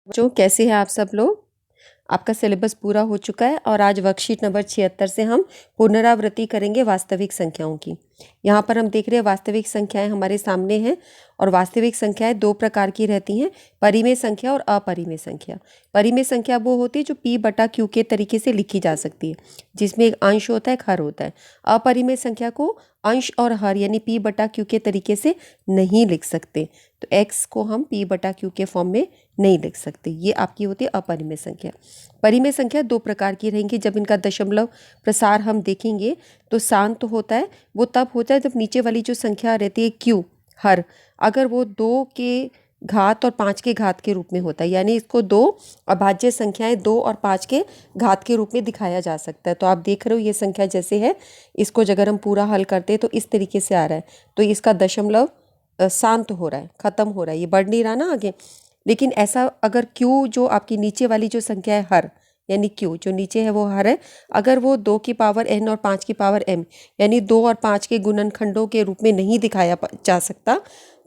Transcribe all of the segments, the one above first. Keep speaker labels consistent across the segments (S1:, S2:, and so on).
S1: बच्चों कैसे हैं आप सब लोग। आपका सिलेबस पूरा हो चुका है और आज वर्कशीट नंबर 76 से हम पुनरावृत्ति करेंगे वास्तविक संख्याओं की। यहाँ पर हम देख रहे हैं वास्तविक संख्याएं हमारे सामने हैं और वास्तविक संख्याएं दो प्रकार की रहती हैं, परिमेय संख्या और अपरिमेय संख्या। परिमेय संख्या वो होती है जो P बटा Q के तरीके से लिखी जा सकती है, जिसमें एक अंश होता है, एक हर होता है। अपरिमेय संख्या को अंश और हर यानी P बटा Q के तरीके से नहीं लिख सकते, तो x को हम P बटा Q के फॉर्म में नहीं लिख सकते। ये आपकी होती है अपरिमेय संख्या। परिमेय संख्या दो प्रकार की रहेंगी। जब इनका दशमलव प्रसार हम देखेंगे तो शांत होता है, वो तब होता है जब नीचे वाली जो संख्या रहती है Q हर, अगर वो 2 के घात और 5 के घात के रूप में होता है, यानी इसको दो अभाज्य संख्याएं 2 और 5 के घात के रूप में दिखाया जा सकता है। तो आप देख रहे हो ये संख्या जैसे है, इसको अगर हम पूरा हल करते हैं तो इस तरीके से आ रहा है, तो इसका दशमलव शांत हो रहा है, ख़त्म हो रहा है, ये बढ़ नहीं रहा ना आगे। लेकिन ऐसा अगर Q जो आपकी नीचे वाली जो संख्या है हर, यानी Q जो नीचे है वो हर है, अगर वो 2 की पावर n और 5 की पावर m यानी 2 और 5 के गुणनखंडों के रूप में नहीं दिखाया जा सकता,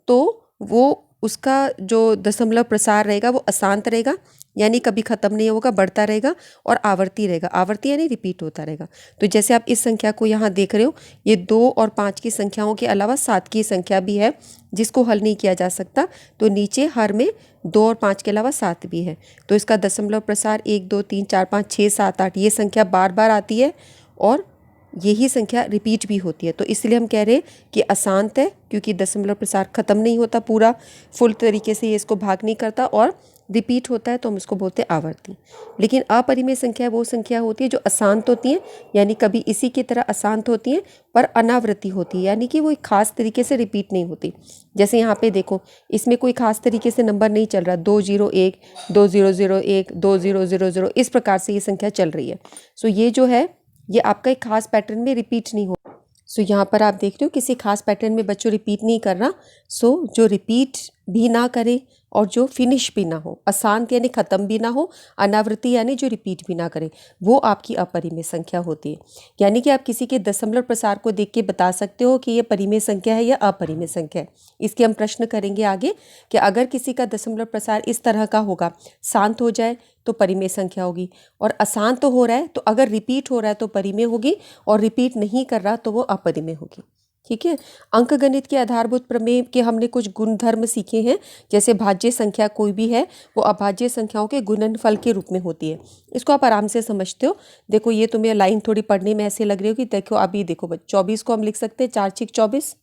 S1: तो वो उसका जो दशमलव प्रसार रहेगा वो अशांत रहेगा, यानी कभी ख़त्म नहीं होगा, बढ़ता रहेगा और आवर्ती रहेगा। आवर्ती यानी रिपीट होता रहेगा। तो जैसे आप इस संख्या को यहाँ देख रहे हो, ये 2 और 5 की संख्याओं के अलावा 7 की संख्या भी है जिसको हल नहीं किया जा सकता, तो नीचे हर में 2 और 5 के अलावा 7 भी है। तो इसका दशमलव प्रसार 1 2 3 4 5 6 7 8 ये संख्या बार बार आती है और यही संख्या रिपीट भी होती है। तो इसलिए हम कह रहे हैं कि अशांत है, क्योंकि दशमलव प्रसार खत्म नहीं होता पूरा फुल तरीके से, ये इसको भाग नहीं करता और रिपीट होता है, तो हम इसको बोलते हैं आवर्ती। लेकिन अपरिमेय संख्या वो संख्या होती है जो अशांत होती है, यानी कभी इसी की तरह अशांत होती है पर अनावृत्ति होती है, यानी कि वो एक खास तरीके से रिपीट नहीं होती। जैसे यहाँ पे देखो, इसमें कोई खास तरीके से नंबर नहीं चल रहा, 201 2001 2000 इस प्रकार से ये संख्या चल रही है। सो ये जो है ये आपका एक खास पैटर्न में रिपीट नहीं हो। सो यहाँ पर आप देख रहे हो किसी खास पैटर्न में बच्चों रिपीट नहीं कर रहा। सो जो रिपीट भी ना करे और जो फिनिश भी ना हो, अशांत यानी ख़त्म भी ना हो, अनावृत्ति यानी जो रिपीट भी ना करे, वो आपकी अपरिमेय संख्या होती है। यानी कि आप किसी के दशमलव प्रसार को देख के बता सकते हो कि ये परिमेय संख्या है या अपरिमेय संख्या है। इसके हम प्रश्न करेंगे आगे कि अगर किसी का दशमलव प्रसार इस तरह का होगा, शांत हो जाए तो परिमेय संख्या होगी, और अशांत हो रहा है तो अगर रिपीट हो रहा है तो परिमेय होगी, और रिपीट नहीं कर रहा तो वो अपरिमेय होगी। ठीक है। अंकगणित के आधारभूत प्रमेय के हमने कुछ गुणधर्म सीखे हैं। जैसे भाज्य संख्या कोई भी है वो अभाज्य संख्याओं के गुणनफल के रूप में होती है। इसको आप आराम से समझते हो। देखो ये तुम्हें लाइन थोड़ी पढ़ने में ऐसे लग रही हो कि देखो अभी देखो 24 को हम लिख सकते हैं 4 6 24,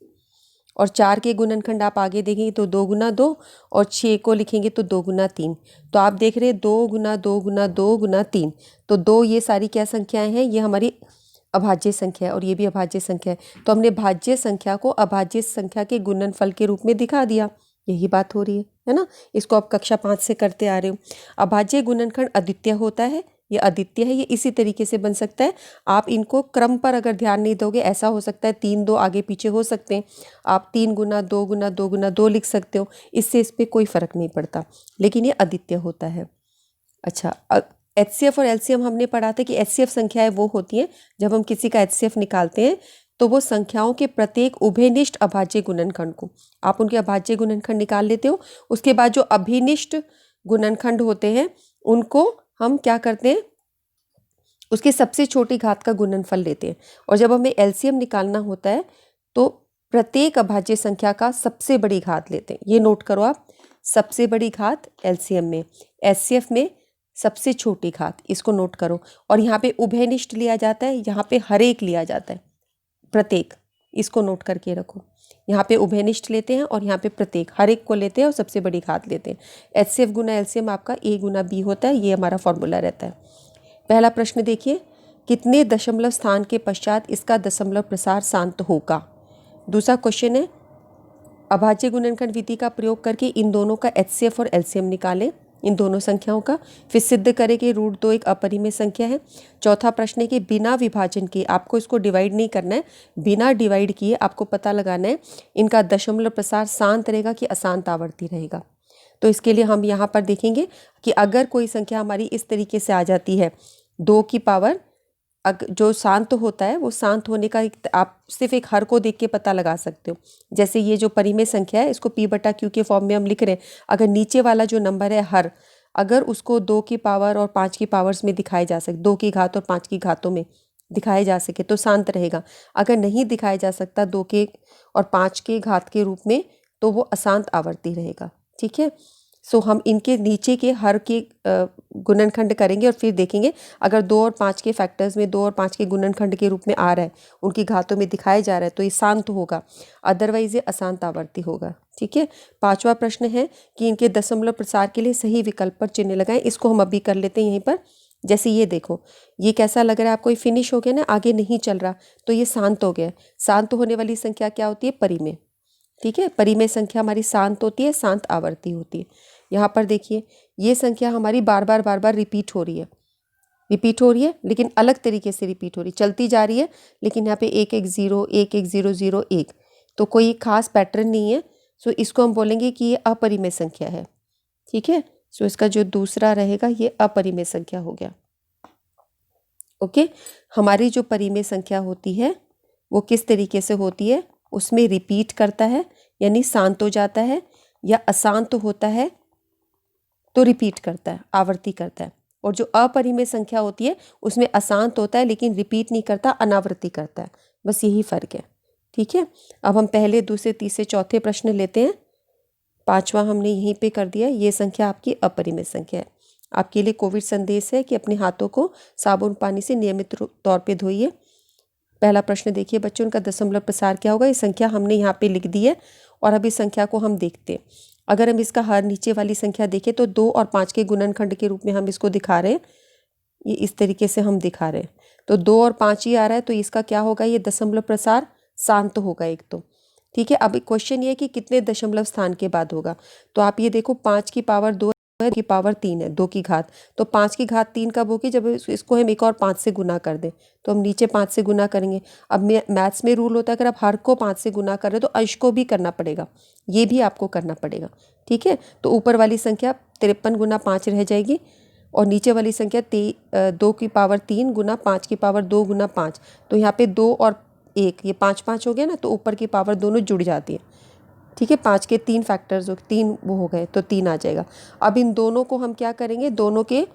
S1: और 4 के गुणनखंड आप आगे देखेंगे तो 2 गुना 2, और 6 को लिखेंगे तो 2 गुना 3। तो आप देख रहे हैं 2 गुना 2 गुना 2 गुना 3, तो 2 ये सारी क्या संख्याएं हैं, ये हमारी अभाज्य संख्या है और ये भी अभाज्य संख्या है। तो हमने भाज्य संख्या को अभाज्य संख्या के गुणनफल के रूप में दिखा दिया। यही बात हो रही है ना। इसको आप कक्षा 5 से करते आ रहे हो। अभाज्य गुणनखंड अद्वितीय होता है, ये अद्वितीय है, ये इसी तरीके से बन सकता है। आप इनको क्रम पर अगर ध्यान नहीं दोगे, ऐसा हो सकता है 3 2 आगे पीछे हो सकते हैं, आप 3 गुना 2 गुना 2 गुना 2 लिख सकते हो, इससे इस पर कोई फर्क नहीं पड़ता, लेकिन ये अद्वितीय होता है। अच्छा, HCF और LCM हमने पढ़ा था कि HCF संख्याएं वो होती हैं जब हम किसी का HCF निकालते हैं तो वो संख्याओं के प्रत्येक उभयनिष्ठ अभाज्य गुणनखंड को आप उनके अभाज्य गुणनखंड निकाल लेते हो। उसके बाद जो अभिनिष्ठ गुणनखंड होते हैं उनको हम क्या करते हैं, उसकी सबसे छोटी घात का गुणनफल लेते हैं। और जब हमें LCM निकालना होता है तो प्रत्येक अभाज्य संख्या का सबसे बड़ी घात लेते हैं। ये नोट करो आप, सबसे बड़ी घात LCM में, HCF में सबसे छोटी घात, इसको नोट करो। और यहाँ पे उभयनिष्ठ लिया जाता है, यहाँ पे हर एक लिया जाता है, प्रत्येक, इसको नोट करके रखो। यहाँ पे उभयनिष्ठ लेते हैं और यहाँ पे प्रत्येक, हर एक को लेते हैं और सबसे बड़ी घात लेते हैं। HCF गुना LCM आपका A गुना B होता है, ये हमारा फॉर्मूला रहता है। पहला प्रश्न देखिए, कितने दशमलव स्थान के पश्चात इसका दशमलव प्रसार शांत होगा। दूसरा क्वेश्चन है, अभाज्य गुणनखंड विधि का प्रयोग करके इन दोनों का HCF और LCM निकालें, इन दोनों संख्याओं का, फिर सिद्ध करें कि √2 एक अपरिमेय संख्या है। चौथा प्रश्न है कि बिना विभाजन के, आपको इसको डिवाइड नहीं करना है, बिना डिवाइड किए आपको पता लगाना है इनका दशमलव प्रसार शांत रहेगा कि अशांत आवर्ती रहेगा। तो इसके लिए हम यहाँ पर देखेंगे कि अगर कोई संख्या हमारी इस तरीके से आ जाती है, 2 की पावर जो शांत होता है वो शांत होने का आप सिर्फ एक हर को देख के पता लगा सकते हो। जैसे ये जो परिमेय संख्या है इसको P बटा Q के फॉर्म में हम लिख रहे हैं, अगर नीचे वाला जो नंबर है हर, अगर उसको 2 की पावर और 5 की पावर्स में दिखाए जा सके, 2 की घात और 5 की घातों में दिखाए जा सके तो शांत रहेगा। अगर नहीं दिखाया जा सकता 2 के और 5 के घात के रूप में तो वो अशांत आवर्ती रहेगा। ठीक है, सो हम इनके नीचे के हर के गुणनखंड करेंगे और फिर देखेंगे अगर 2 और 5 के फैक्टर्स में 2 और 5 के गुणनखंड के रूप में आ रहा है, उनकी घातों में दिखाया जा रहा है तो ये शांत होगा, अदरवाइज ये अशांत आवर्ती होगा। ठीक है, पांचवा प्रश्न है कि इनके दशमलव प्रसार के लिए सही विकल्प पर चिन्ह लगाएं। इसको हम अभी कर लेते हैं यहीं पर। जैसे ये देखो, ये कैसा लग रहा है आपको, ये फिनिश हो गया ना, आगे नहीं चल रहा तो ये शांत हो गया। शांत होने वाली संख्या क्या होती है? परिमेय। ठीक है, परिमेय संख्या हमारी शांत होती है, शांत आवर्ती होती है। यहाँ पर देखिए, ये संख्या हमारी बार बार रिपीट हो रही है, लेकिन अलग तरीके से रिपीट हो रही, चलती जा रही है, लेकिन यहाँ पे 110 11001, तो कोई खास पैटर्न नहीं है। सो इसको हम बोलेंगे कि ये अपरिमेय संख्या है। ठीक है, सो इसका जो दूसरा रहेगा ये अपरिमेय संख्या हो गया। ओके, हमारी जो परिमेय संख्या होती है वो किस तरीके से होती है? उसमें रिपीट करता है यानी शांत हो जाता है, या अशांत होता है तो रिपीट करता है, आवर्ती करता है। और जो अपरिमेय संख्या होती है उसमें अशांत होता है लेकिन रिपीट नहीं करता, अनावृत्ति करता है। बस यही फर्क है। ठीक है, अब हम पहले, दूसरे, तीसरे, चौथे प्रश्न लेते हैं। पांचवा हमने यहीं पे कर दिया। ये संख्या आपकी अपरिमेय संख्या है। आपके लिए कोविड संदेश है कि अपने हाथों को साबुन पानी से नियमित तौर पे धोइए। पहला प्रश्न देखिए बच्चों, उनका दशमलव प्रसार क्या होगा? ये संख्या हमने यहाँ पे लिख दी है और अब इस संख्या को हम देखते हैं। अगर हम इसका हर नीचे वाली संख्या देखें तो 2 और 5 के गुणनखंड के रूप में हम इसको दिखा रहे हैं। ये इस तरीके से हम दिखा रहे हैं, तो 2 और 5 ही आ रहा है, तो इसका क्या होगा? ये दशमलव प्रसार शांत होगा एक तो। ठीक है, अब क्वेश्चन ये है कि कितने दशमलव स्थान के बाद होगा। तो आप ये देखो, 5 की पावर 2 है, की पावर 3 है, 2 की घात, तो 5 की घात 3 कब होगी? जब इसको हम एक और 5 से गुना कर दें, तो हम नीचे 5 से गुना करेंगे। अब मैथ्स में रूल होता है, अगर आप हर को 5 से गुना कर रहे हो तो अंश को भी करना पड़ेगा, ये भी आपको करना पड़ेगा। ठीक है, तो ऊपर वाली संख्या 53 गुना 5 रह जाएगी और नीचे वाली संख्या 2 की पावर 3 गुना 5 की पावर 2 गुना 5, तो यहाँ पे 2 और 1 ये 5 5 हो गया ना, तो ऊपर की पावर दोनों जुड़ जाती है। ठीक है, 5 के 3 फैक्टर्स हो, 3 वो हो गए तो 3 आ जाएगा। अब इन दोनों को हम क्या करेंगे? दोनों के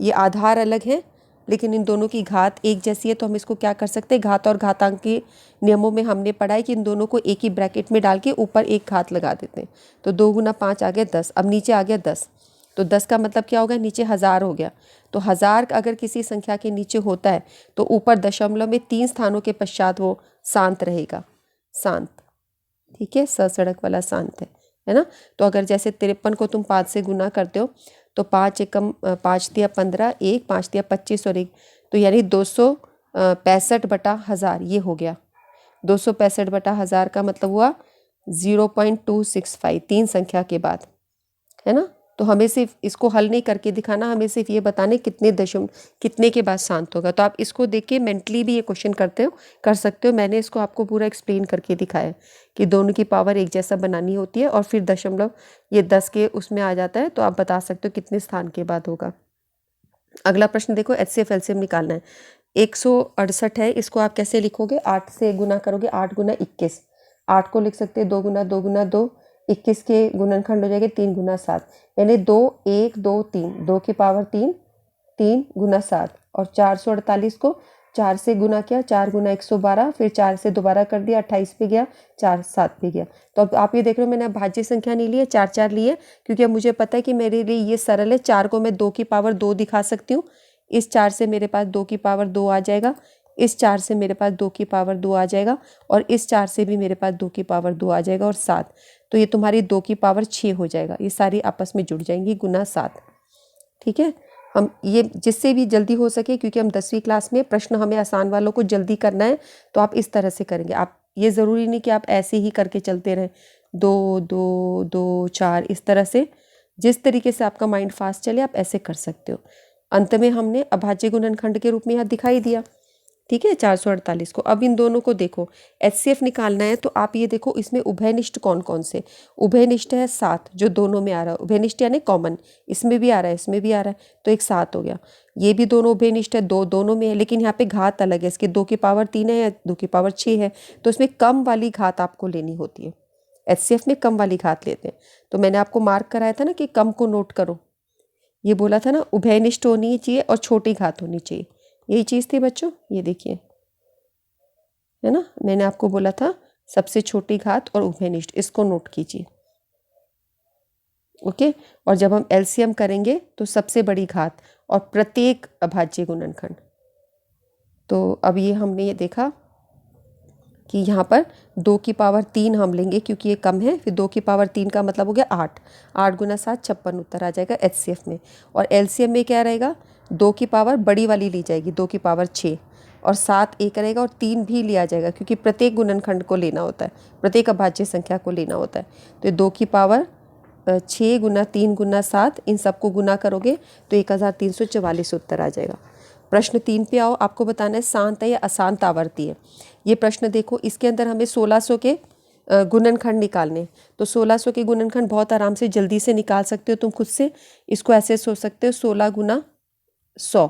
S1: ये आधार अलग हैं लेकिन इन दोनों की घात एक जैसी है, तो हम इसको क्या कर सकते हैं? घात और घातांक के नियमों में हमने पढ़ा है कि इन दोनों को एक ही ब्रैकेट में डाल के ऊपर एक घात लगा देते हैं। तो 2 गुना 5 आ गया 10, अब नीचे आ गया 10, तो 10 का मतलब क्या होगा? नीचे 1000 हो गया। तो 1000 अगर किसी संख्या के नीचे होता है तो ऊपर दशमलव में 3 स्थानों के पश्चात वो शांत रहेगा, शांत। ठीक है, सड़क वाला शांत है ना। तो अगर जैसे 53 को तुम 5 से गुना करते हो तो 5 एकम 5 दिया 15, 1 5 दिया 25 और 1, तो यानी 265/1000 ये हो गया। 265/1000 का मतलब हुआ 0.265, 3 संख्या के बाद, है ना। तो हमें सिर्फ इसको हल नहीं करके दिखाना, हमें सिर्फ ये बताने कितने के बाद शांत होगा। तो आप इसको देख के मेंटली भी ये क्वेश्चन कर सकते हो। मैंने इसको आपको पूरा एक्सप्लेन करके दिखाया कि दोनों की पावर एक जैसा बनानी होती है और फिर दशमलव ये 10 के उसमें आ जाता है, तो आप बता सकते हो कितने स्थान के बाद होगा। अगला प्रश्न देखो, HCF LCM निकालना है। 168 है, इसको आप कैसे लिखोगे? 8 से गुना करोगे, 8 गुना 21, 8 को लिख सकते हैं 2 गुना 2 गुना 2, 21 के गुणनखंड हो जाएंगे 3 गुना 7, यानी 2 1 2 3, 2 की पावर 3, 3 गुना 7, और 448 को 4 से गुना किया, 4 गुना 112, फिर 4 से दोबारा कर दिया, 28 पे गया, 4 7 पे गया। तो अब आप ये देख रहे हो मैंने भाज्य संख्या नहीं ली है, 4 4 लिए, क्योंकि अब मुझे पता है कि मेरे लिए ये सरल है। 4 को मैं 2 की पावर 2 दिखा सकती हूँ, इस 4 से मेरे पास 2 की पावर 2 आ जाएगा, इस 4 से मेरे पास 2 की पावर 2 आ जाएगा, और इस 4 से भी मेरे पास 2 की पावर 2 आ जाएगा, और 7, तो ये तुम्हारी 2 की पावर 6 हो जाएगा। ये सारी आपस में जुड़ जाएंगी, गुना 7। ठीक है, हम ये जिससे भी जल्दी हो सके, क्योंकि हम 10वीं क्लास में प्रश्न हमें आसान वालों को जल्दी करना है, तो आप इस तरह से करेंगे। आप ये ज़रूरी नहीं कि आप ऐसे ही करके चलते रहें, 2 2 2 4, इस तरह से जिस तरीके से आपका माइंड फास्ट चले आप ऐसे कर सकते हो। अंत में हमने अभाज्य गुणनखंड के रूप में यहाँ दिखाई दिया। ठीक है, 448 को। अब इन दोनों को देखो, HCF निकालना है, तो आप ये देखो इसमें उभयनिष्ठ कौन कौन से? उभयनिष्ठ है 7, जो दोनों में आ रहा है, उभयनिष्ठ यानी कॉमन, इसमें भी आ रहा है इसमें भी आ रहा है, तो एक 7 हो गया। ये भी दोनों उभयनिष्ठ है, दोनों में है, लेकिन यहाँ पे घात अलग है, इसके 2 की पावर 3 है या 2 की पावर 6 है, तो इसमें कम वाली घात आपको लेनी होती है। HCF में कम वाली घात लेते हैं। तो मैंने आपको मार्क कराया था ना कि कम को नोट करो, ये बोला था ना, उभयनिष्ठ होनी चाहिए और छोटी घात होनी चाहिए, यही चीज़ थी बच्चों। ये देखिए, है ना, मैंने आपको बोला था सबसे छोटी घात और उभयनिष्ठ, इसको नोट कीजिए। ओके, और जब हम LCM करेंगे तो सबसे बड़ी घात और प्रत्येक अभाज्य गुणनखंड। तो अब ये हमने ये देखा कि यहाँ पर 2 की पावर 3 हम लेंगे क्योंकि ये कम है, फिर 2 की पावर 3 का मतलब हो गया 8, 8 गुना 7 56 उत्तर आ जाएगा HCF में। और LCM में क्या रहेगा, 2 की पावर बड़ी वाली ली जाएगी, 2 की पावर 6, और 7 एक रहेगा और 3 भी लिया जाएगा क्योंकि प्रत्येक गुणनखंड को लेना होता है, प्रत्येक अभाज्य संख्या को लेना होता है। तो ये 2 की पावर 6 गुना 3 गुना 7, इन सबको गुना करोगे तो 1344 उत्तर आ जाएगा। प्रश्न 3 पे आओ, आपको बताना है शांत है या अशांत आवर्ती है। ये प्रश्न देखो, इसके अंदर हमें 1600 के गुणनखंड निकालने। तो 1600 के गुणनखंड बहुत आराम से जल्दी से निकाल सकते हो तुम खुद से। इसको ऐसे सोच सकते हो 16 गुना 100,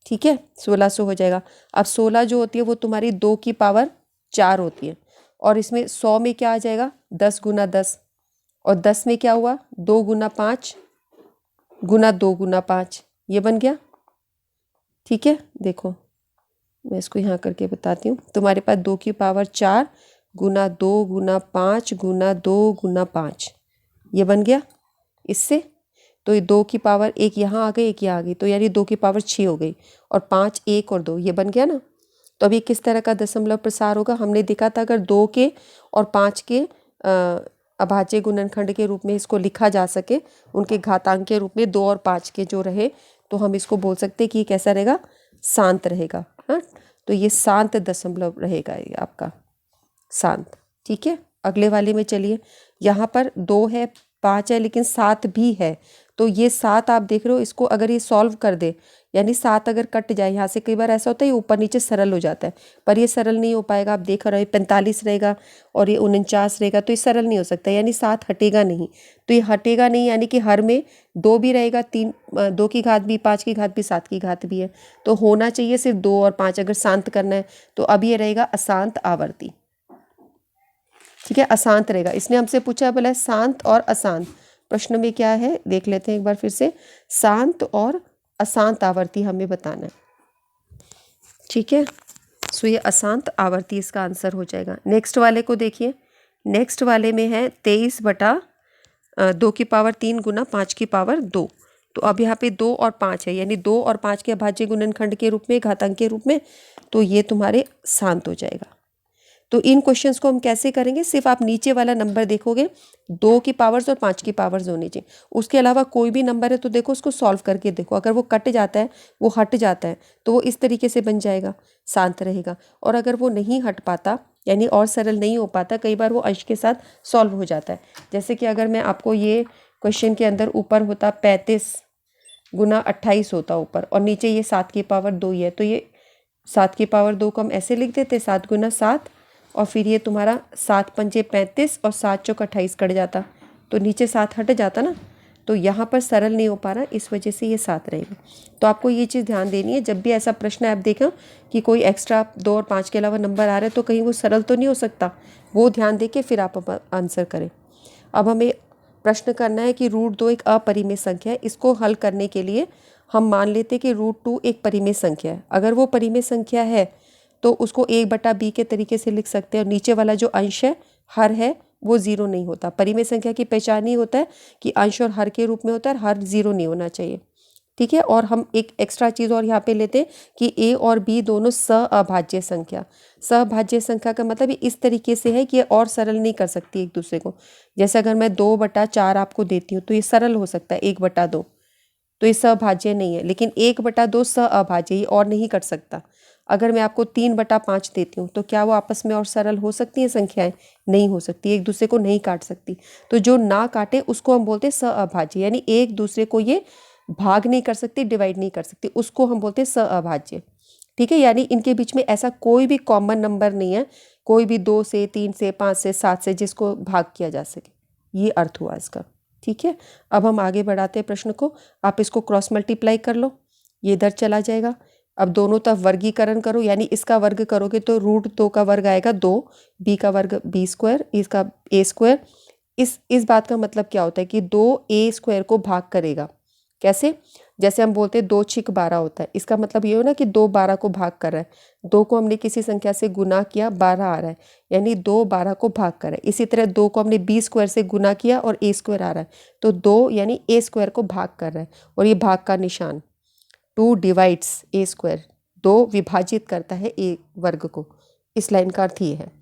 S1: ठीक है, 1600 हो जाएगा। अब 16 जो होती है वो तुम्हारी 2 की पावर 4 होती है, और इसमें 100 में क्या आ जाएगा 10 गुना 10, और 10 में क्या हुआ 2 गुना 5 गुना 2 गुना 5, ये बन गया। ठीक है, देखो मैं इसको यहाँ करके बताती हूँ। तुम्हारे पास 2 की पावर 4 गुना 2 गुना 5 गुना 2 गुना 5, ये बन गया इससे। तो ये 2 की पावर एक यहाँ आ गई, एक यहाँ आ गई, तो यानी 2 की पावर 6 हो गई, और 5 1 और 2, ये बन गया ना। तो अभी किस तरह का दशमलव प्रसार होगा, हमने देखा था अगर 2 के और 5 के अभाज्य गुणनखंड के रूप में इसको लिखा जा सके, उनके घातांक के रूप में 2 और 5 के जो रहे, तो हम इसको बोल सकते हैं कि ये कैसा रहेगा, शांत रहेगा। हाँ, तो ये शांत दशमलव रहेगा ये आपका, शांत। ठीक है, अगले वाले में चलिए। यहाँ पर 2 है, 5 है, लेकिन 7 भी है। तो ये 7 आप देख रहे हो, इसको अगर ये सॉल्व कर दे, यानी 7 अगर कट जाए यहाँ से, कई बार ऐसा होता है ये ऊपर नीचे सरल हो जाता है, पर ये सरल नहीं हो पाएगा। आप देख रहे हो 45 रहेगा और ये 49 रहेगा, तो ये सरल नहीं हो सकता, यानी 7 हटेगा नहीं। तो ये हटेगा नहीं, यानी कि हर में 2 भी रहेगा, 2 की घात भी, 5 की घात भी, 7 की घात भी है। तो होना चाहिए सिर्फ 2 और 5 अगर शांत करना है। तो अब ये रहेगा अशांत आवर्ती। ठीक है, अशांत रहेगा। इसने हमसे पूछा, बोला शांत और अशांत। प्रश्न में क्या है देख लेते हैं एक बार फिर से, शांत और अशांत आवर्ती हमें बताना है। ठीक है, सो ये अशांत आवर्ती इसका आंसर हो जाएगा। नेक्स्ट वाले को देखिए, नेक्स्ट वाले में है 23/2 की पावर 3 गुना 5 की पावर 2। तो अब यहाँ पे 2 और 5 है, यानी 2 और 5 के अभाज्य गुणनखंड के रूप में, घातांक के रूप में, तो ये तुम्हारे शांत हो जाएगा। तो इन क्वेश्चंस को हम कैसे करेंगे, सिर्फ आप नीचे वाला नंबर देखोगे, 2 की पावर्स और 5 की पावर्स होनी चाहिए, उसके अलावा कोई भी नंबर है तो देखो उसको सॉल्व करके देखो, अगर वो कट जाता है, वो हट जाता है, तो वो इस तरीके से बन जाएगा, शांत रहेगा। और अगर वो नहीं हट पाता, यानी और सरल नहीं हो पाता, कई बार वो अंश के साथ सॉल्व हो जाता है। जैसे कि अगर मैं आपको ये क्वेश्चन के अंदर ऊपर होता 35 गुना 28 होता ऊपर, और नीचे ये 7 की पावर 2 ही है, तो ये 7 की पावर 2 को हम ऐसे लिख देते 7 गुना 7, और फिर ये तुम्हारा 7 पंजे 35 और 7 चौक 28 कट जाता, तो नीचे 7 हट जाता ना। तो यहाँ पर सरल नहीं हो पा रहा, इस वजह से ये 7 रहेगा। तो आपको ये चीज़ ध्यान देनी है, जब भी ऐसा प्रश्न आप देखें कि कोई एक्स्ट्रा 2 और 5 के अलावा नंबर आ रहा है, तो कहीं वो सरल तो नहीं हो सकता, वो ध्यान दे के फिर आप आंसर करें। अब हमें प्रश्न करना है कि √2 एक अपरिमेय संख्या है। इसको हल करने के लिए हम मान लेते हैं कि √2 एक परिमेय संख्या है। अगर वो परिमेय संख्या है तो उसको 1/b के तरीके से लिख सकते हैं, और नीचे वाला जो अंश है, हर है, वो 0 नहीं होता। परिमेय संख्या की पहचान ही होता है कि अंश और हर के रूप में होता है, और हर 0 नहीं होना चाहिए। ठीक है, और हम एक एक्स्ट्रा चीज़ और यहाँ पे लेते हैं कि a और b दोनों सहअभाज्य संख्या। सहअभाज्य संख्या का मतलब इस तरीके से है कि ये और सरल नहीं कर सकती एक दूसरे को। जैसे अगर मैं 2/4 आपको देती हूँ तो ये सरल हो सकता है 1/2, तो ये सहभाज्य नहीं है, लेकिन 1/2 सहअभाज्य, ये और नहीं कर सकता। अगर मैं आपको 3/5 देती हूँ तो क्या वो आपस में और सरल हो सकती हैं संख्याएं? नहीं हो सकती, एक दूसरे को नहीं काट सकती। तो जो ना काटे उसको हम बोलते हैं सहअभाज्य, यानी एक दूसरे को ये भाग नहीं कर सकती, डिवाइड नहीं कर सकती, उसको हम बोलते हैं सहअभाज्य। ठीक है, यानी इनके बीच में ऐसा कोई भी कॉमन नंबर नहीं है, कोई भी 2 से 3 से 5 से 7 से जिसको भाग किया जा सके। ये अर्थ हुआ इसका। ठीक है, अब हम आगे बढ़ाते हैं प्रश्न को। आप इसको क्रॉस मल्टीप्लाई कर लो, ये इधर चला जाएगा। अब दोनों तरफ वर्गीकरण करो, यानी इसका वर्ग करोगे तो √2 का वर्ग आएगा 2, बी का वर्ग बी स्क्वायर, इसका ए स्क्वायर। इस बात का मतलब क्या होता है कि 2a² को भाग करेगा। कैसे? जैसे हम बोलते हैं 2×6=12 होता है, इसका मतलब ये हो ना कि 2 12 को भाग कर रहा है। 2 को हमने किसी संख्या से गुना किया, 12 आ रहा है, यानी 2 12 को भाग कर रहा है। इसी तरह 2 को हमने b² से गुना किया और a² आ रहा है, तो 2 यानी a² को भाग कर रहा है। और ये भाग का निशान 2 डिवाइड्स a², 2 विभाजित करता है a वर्ग को। इस लाइन का अर्थ ये है।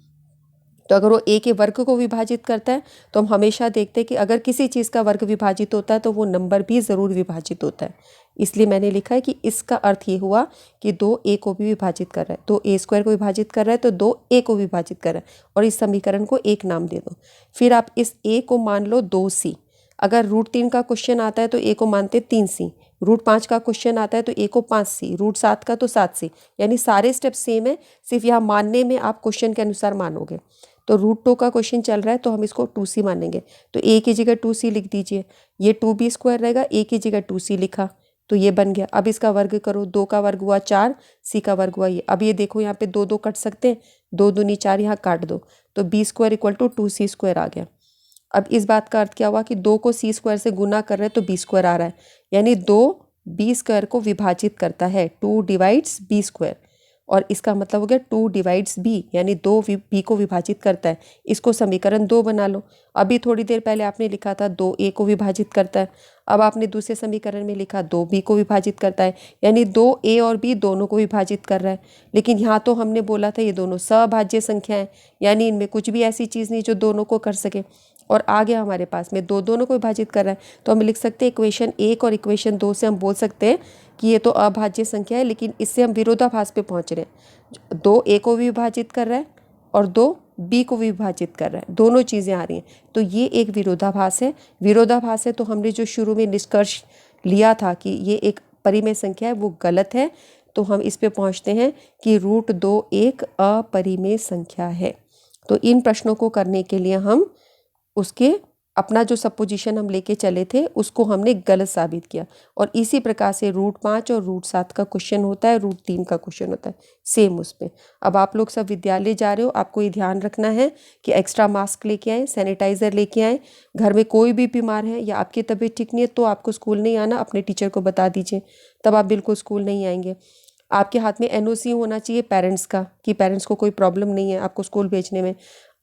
S1: तो अगर वो a के वर्ग को विभाजित करता है तो हम हमेशा देखते हैं कि अगर किसी चीज़ का वर्ग विभाजित होता है तो वो नंबर भी ज़रूर विभाजित होता है। इसलिए मैंने लिखा है कि इसका अर्थ ये हुआ कि 2a को भी विभाजित कर रहा है, 2a² को विभाजित कर रहा है तो 2a को विभाजित कर रहा है। और इस समीकरण को एक नाम दे दो। फिर आप इस a को मान लो 2c। अगर √3 का क्वेश्चन आता है तो a को मानते 3c, √5 का क्वेश्चन आता है तो a को 5c, √7 का तो 7c। यानी सारे स्टेप सेम है, सिर्फ यहाँ मानने में आप क्वेश्चन के अनुसार मानोगे। तो √2 का क्वेश्चन चल रहा है तो हम इसको 2c मानेंगे, तो a की जगह 2c लिख दीजिए। ये 2b² रहेगा, a की जगह 2c लिखा तो ये बन गया। अब इसका वर्ग करो, 2 का वर्ग हुआ 4, c का वर्ग हुआ ये। अब ये देखो यहाँ पे 2 2 कट सकते हैं, 2 दूनी 4, यहाँ काट दो तो b² = 2c² आ गया। अब इस बात का अर्थ क्या हुआ कि 2 को c² से गुना कर रहे हैं तो b² आ रहा है, यानी 2 b² को विभाजित करता है, 2 डिवाइड्स b²। और इसका मतलब हो गया 2 डिवाइड्स b, यानी 2 b को विभाजित करता है। इसको समीकरण 2 बना लो। अभी थोड़ी देर पहले आपने लिखा था 2a को विभाजित करता है, अब आपने दूसरे समीकरण में लिखा 2b को विभाजित करता है, यानी 2a और b दोनों को विभाजित कर रहा है। लेकिन यहाँ तो हमने बोला था ये दोनों सभाज्य संख्या है, यानी इनमें कुछ भी ऐसी चीज़ नहीं जो दोनों को कर सके। और आ गया हमारे पास में दोनों को विभाजित कर रहा है, तो हम लिख सकते हैं इक्वेशन 1 और इक्वेशन 2 से हम बोल सकते हैं कि ये तो अभाज्य संख्या है, लेकिन इससे हम विरोधाभास पे पहुंच रहे हैं। 2a को भी विभाजित कर रहा है और 2b को भी विभाजित कर रहा है, दोनों चीज़ें आ रही हैं, तो ये एक विरोधाभास है। विरोधाभास है तो हमने जो शुरू में निष्कर्ष लिया था कि ये एक परिमेय संख्या है, वो गलत है। तो हम इस पे पहुँचते हैं कि √2 एक अपरिमेय संख्या है। तो इन प्रश्नों को करने के लिए हम उसके अपना जो सपोजिशन हम लेके चले थे उसको हमने गलत साबित किया। और इसी प्रकार से √5 और √7 का क्वेश्चन होता है, √3 का क्वेश्चन होता है, सेम उस पर। अब आप लोग सब विद्यालय जा रहे हो, आपको ये ध्यान रखना है कि एक्स्ट्रा मास्क लेके आए, सैनिटाइज़र लेके आए। घर में कोई भी बीमार है या आपकी तबीयत ठीक नहीं है तो आपको स्कूल नहीं आना, अपने टीचर को बता दीजिए, तब आप बिल्कुल स्कूल नहीं आएंगे। आपके हाथ में NOC होना चाहिए पेरेंट्स का, कि पेरेंट्स को कोई प्रॉब्लम नहीं है आपको स्कूल भेजने में।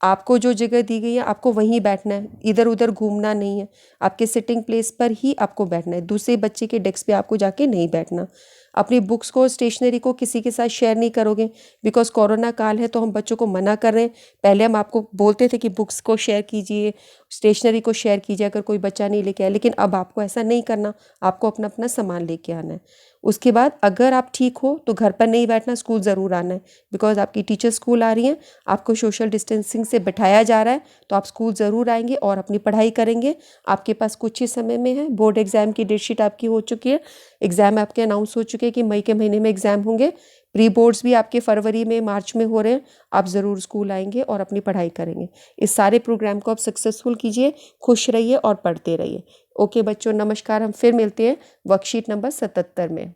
S1: आपको जो जगह दी गई है आपको वहीं बैठना है, इधर उधर घूमना नहीं है, आपके सिटिंग प्लेस पर ही आपको बैठना है, दूसरे बच्चे के डेस्क पे आपको जाके नहीं बैठना। अपनी बुक्स को, स्टेशनरी को किसी के साथ शेयर नहीं करोगे, बिकॉज कोरोना काल है तो हम बच्चों को मना कर रहे हैं। पहले हम आपको बोलते थे कि बुक्स को शेयर कीजिए, स्टेशनरी को शेयर कीजिए अगर कोई बच्चा नहीं लेके आए, लेकिन अब आपको ऐसा नहीं करना, आपको अपना अपना सामान लेके आना है। उसके बाद अगर आप ठीक हो तो घर पर नहीं बैठना, स्कूल ज़रूर आना है, बिकॉज आपकी टीचर स्कूल आ रही हैं, आपको सोशल डिस्टेंसिंग से बिठाया जा रहा है, तो आप स्कूल ज़रूर आएंगे और अपनी पढ़ाई करेंगे। आपके पास कुछ ही समय में है, बोर्ड एग्ज़ाम की डेटशीट आपकी हो चुकी है, एग्ज़ाम आपके अनाउंस हो चुके हैं कि मई के महीने में एग्ज़ाम होंगे, प्री बोर्ड्स भी आपके फरवरी में, मार्च में हो रहे हैं। आप ज़रूर स्कूल आएंगे और अपनी पढ़ाई करेंगे। इस सारे प्रोग्राम को आप सक्सेसफुल कीजिए, खुश रहिए और पढ़ते रहिए। ओके बच्चों, नमस्कार। हम फिर मिलते हैं वर्कशीट नंबर 77 में।